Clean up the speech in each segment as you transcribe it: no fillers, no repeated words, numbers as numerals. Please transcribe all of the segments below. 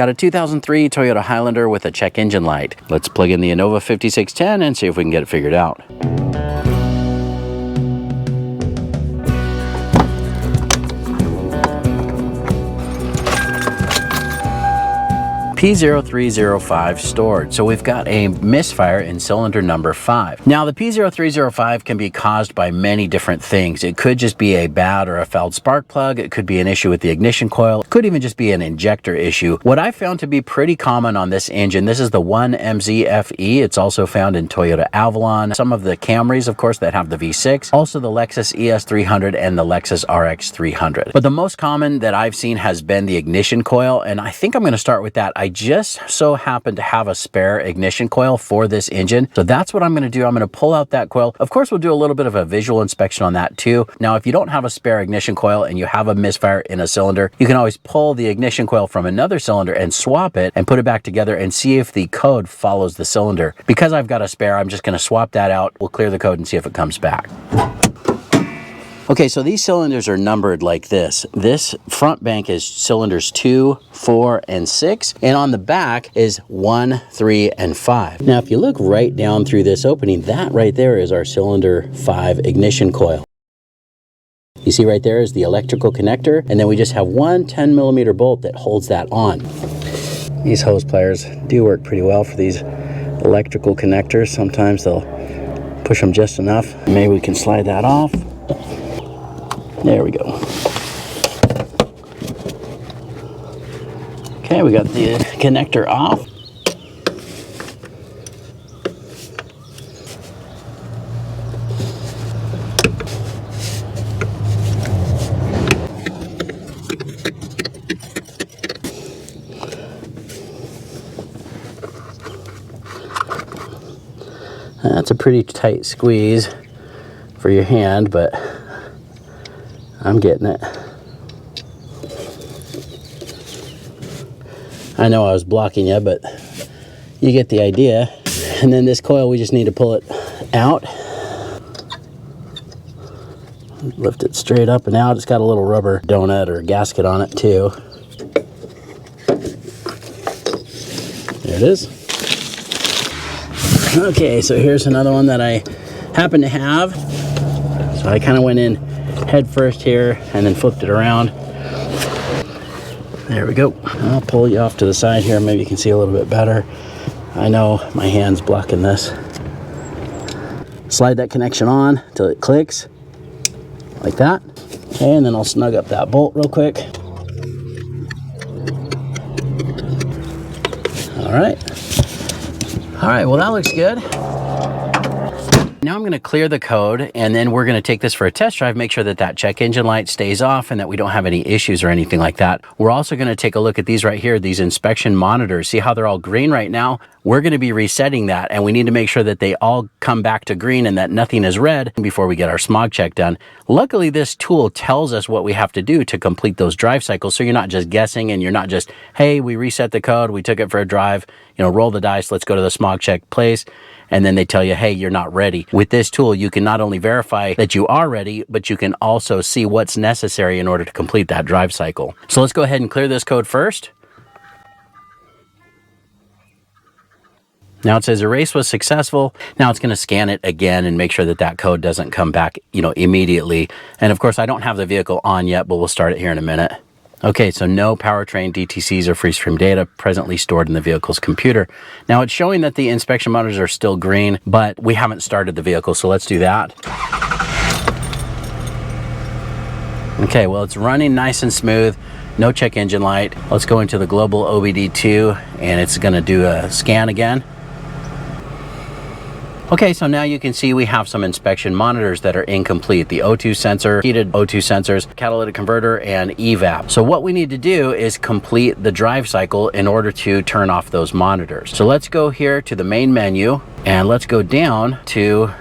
Got a 2003 Toyota Highlander with a check engine light. Let's plug in the Innova 5610 and see if we can get it figured out. P0305 stored. So we've got a misfire in cylinder number 5. Now the P0305 can be caused by many different things. It could just be a bad or a fouled spark plug. It could be an issue with the ignition coil. It could even just be an injector issue. What I found to be pretty common on this engine, this is the 1MZFE. It's also found in Toyota Avalon, some of the Camrys, of course, that have the V6, also the Lexus ES300 and the Lexus RX300. But the most common that I've seen has been the ignition coil, and I think I'm going to start with that. I just so happen to have a spare ignition coil for this engine. So that's what I'm going to do. I'm going to pull out that coil. Of course, we'll do a little bit of a visual inspection on that too. Now, if you don't have a spare ignition coil and you have a misfire in a cylinder, you can always pull the ignition coil from another cylinder and swap it and put it back together and see if the code follows the cylinder. Because I've got a spare, I'm just going to swap that out. We'll clear the code and see if it comes back. Okay, so these cylinders are numbered like this. This front bank is cylinders 2, 4, and 6, and on the back is 1, 3, and 5. Now, if you look right down through this opening, that right there is our cylinder 5 ignition coil. You see right there is the electrical connector, and then we just have one 10mm bolt that holds that on. These hose pliers do work pretty well for these electrical connectors. Sometimes they'll push them just enough. Maybe we can slide that off. There we go. Okay, we got the connector off. That's a pretty tight squeeze for your hand, but I'm getting it. I know I was blocking you, but you get the idea. And then this coil, we just need to pull it out. Lift it straight up and out. It's got a little rubber donut or gasket on it too. There it is. Okay, so here's another one that I happen to have. So I kind of went in head first here and then flipped it around. There we go. I'll pull you off to the side here. Maybe you can see a little bit better. I know my hand's blocking this. Slide that connection on till it clicks like that. Okay, and then I'll snug up that bolt real quick. All right, well that looks good. Now I'm going to clear the code, and then we're going to take this for a test drive, make sure that that check engine light stays off and that we don't have any issues or anything like that. We're also going to take a look at these right here, these inspection monitors. See how they're all green right now? We're going to be resetting that, and we need to make sure that they all come back to green and that nothing is red before we get our smog check done. Luckily, this tool tells us what we have to do to complete those drive cycles, so you're not just guessing and you're not just, hey, we reset the code, we took it for a drive, you know, roll the dice, let's go to the smog check place, and then they tell you, hey, you're not ready. With this tool, you can not only verify that you are ready, but you can also see what's necessary in order to complete that drive cycle. So let's go ahead and clear this code first. Now it says erase was successful. Now it's going to scan it again and make sure that that code doesn't come back, you know, immediately. And of course, I don't have the vehicle on yet, but we'll start it here in a minute. Okay, so no powertrain DTCs or free stream data presently stored in the vehicle's computer. Now it's showing that the inspection monitors are still green, but we haven't started the vehicle, so let's do that. Okay, well it's running nice and smooth, no check engine light. Let's go into the global OBD2 and it's gonna do a scan again. Okay, so now you can see we have some inspection monitors that are incomplete. The O2 sensor, heated O2 sensors, catalytic converter, and Evap. So what we need to do is complete the drive cycle in order to turn off those monitors. So let's go here to the main menu and let's go down to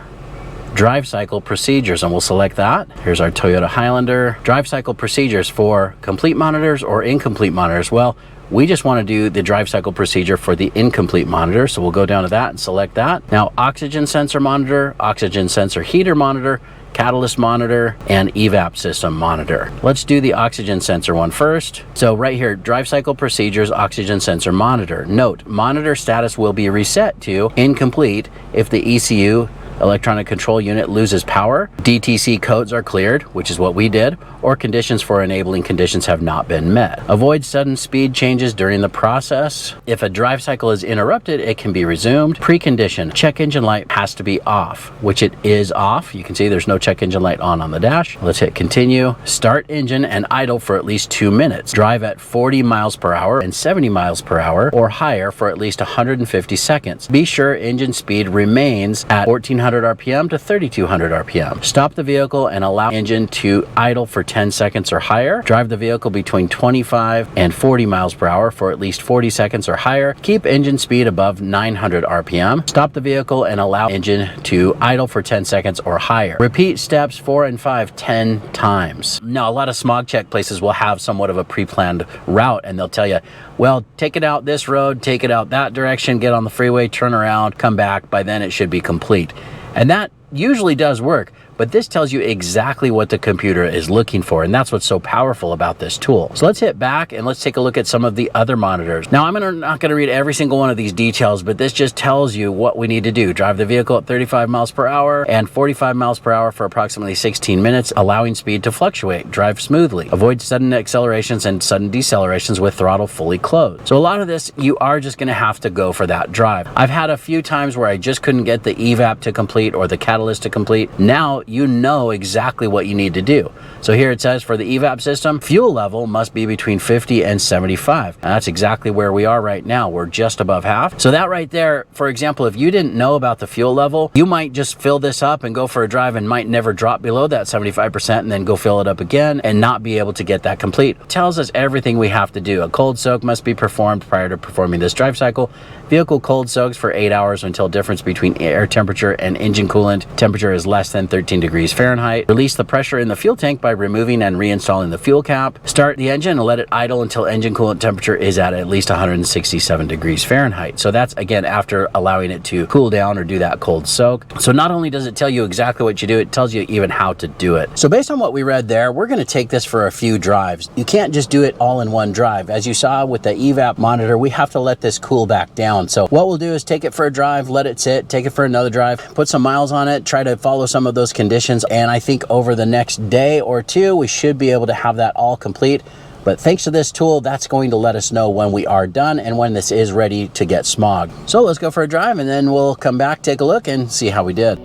drive cycle procedures, and we'll select that. Here's our Toyota Highlander. Drive cycle procedures for complete monitors or incomplete monitors. Well, we just want to do the drive cycle procedure for the incomplete monitor, so we'll go down to that and select that. Now, oxygen sensor monitor, oxygen sensor heater monitor, catalyst monitor, and evap system monitor. Let's do the oxygen sensor one first. So right here, drive cycle procedures, oxygen sensor monitor. Note, monitor status will be reset to incomplete if the ECU, electronic control unit, loses power, DTC codes are cleared, which is what we did, or conditions for enabling conditions have not been met. Avoid sudden speed changes during the process. If a drive cycle is interrupted, it can be resumed. Precondition, check engine light has to be off, which it is off. You can see there's no check engine light on the dash. Let's hit continue. Start engine and idle for at least 2 minutes. Drive at 40 miles per hour and 70 miles per hour or higher for at least 150 seconds. Be sure engine speed remains at 1400 RPM to 3200 RPM. Stop the vehicle and allow engine to idle for 10 seconds or higher. Drive the vehicle between 25 and 40 miles per hour for at least 40 seconds or higher. Keep engine speed above 900 RPM. Stop the vehicle and allow engine to idle for 10 seconds or higher. Repeat steps 4 and 5 10 times. Now, a lot of smog check places will have somewhat of a pre-planned route, and they'll tell you, well, take it out this road, take it out that direction, get on the freeway, turn around, come back. By then it should be complete. And that usually does work, but this tells you exactly what the computer is looking for, and that's what's so powerful about this tool. So let's hit back and let's take a look at some of the other monitors. Now, I'm not going to read every single one of these details, but this just tells you what we need to do. Drive the vehicle at 35 miles per hour and 45 miles per hour for approximately 16 minutes, allowing speed to fluctuate. Drive smoothly. Avoid sudden accelerations and sudden decelerations with throttle fully closed. So a lot of this, you are just going to have to go for that drive. I've had a few times where I just couldn't get the evap to complete or the catalyst to complete. Now you know exactly what you need to do. So here it says for the evap system, fuel level must be between 50 and 75. And that's exactly where we are right now. We're just above half. So that right there, for example, if you didn't know about the fuel level, you might just fill this up and go for a drive and might never drop below that 75% and then go fill it up again and not be able to get that complete. It tells us everything we have to do. A cold soak must be performed prior to performing this drive cycle. Vehicle cold soaks for 8 hours until difference between air temperature and engine coolant temperature is less than 13 degrees Fahrenheit. Release the pressure in the fuel tank by removing and reinstalling the fuel cap. Start the engine and let it idle until engine coolant temperature is at least 167 degrees Fahrenheit. So that's, again, after allowing it to cool down or do that cold soak. So not only does it tell you exactly what you do, it tells you even how to do it. So based on what we read there, we're going to take this for a few drives. You can't just do it all in one drive. As you saw with the evap monitor, we have to let this cool back down. So what we'll do is take it for a drive, let it sit, take it for another drive, put some miles on it, try to follow some of those conditions. And I think over the next day or two, we should be able to have that all complete. But thanks to this tool, that's going to let us know when we are done and when this is ready to get smogged. So let's go for a drive and then we'll come back, take a look and see how we did.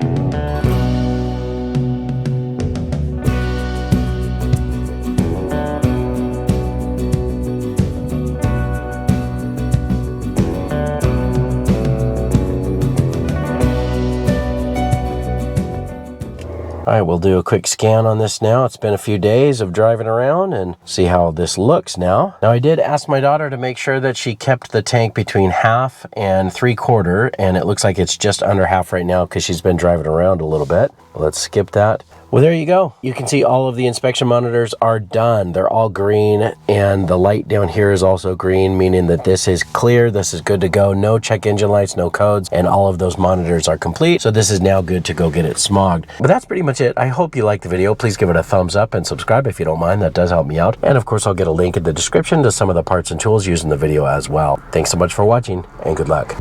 All right, we'll do a quick scan on this now. It's been a few days of driving around and see how this looks now. Now, I did ask my daughter to make sure that she kept the tank between 1/2 and 3/4, and it looks like it's just under half right now because she's been driving around a little bit. Let's skip that. Well, there you go. You can see all of the inspection monitors are done. They're all green, and the light down here is also green, meaning that this is clear, this is good to go. No check engine lights, no codes, and all of those monitors are complete. So this is now good to go get it smogged. But that's pretty much it. I hope you liked the video. Please give it a thumbs up and subscribe if you don't mind. That does help me out. And of course, I'll get a link in the description to some of the parts and tools used in the video as well. Thanks so much for watching, and good luck.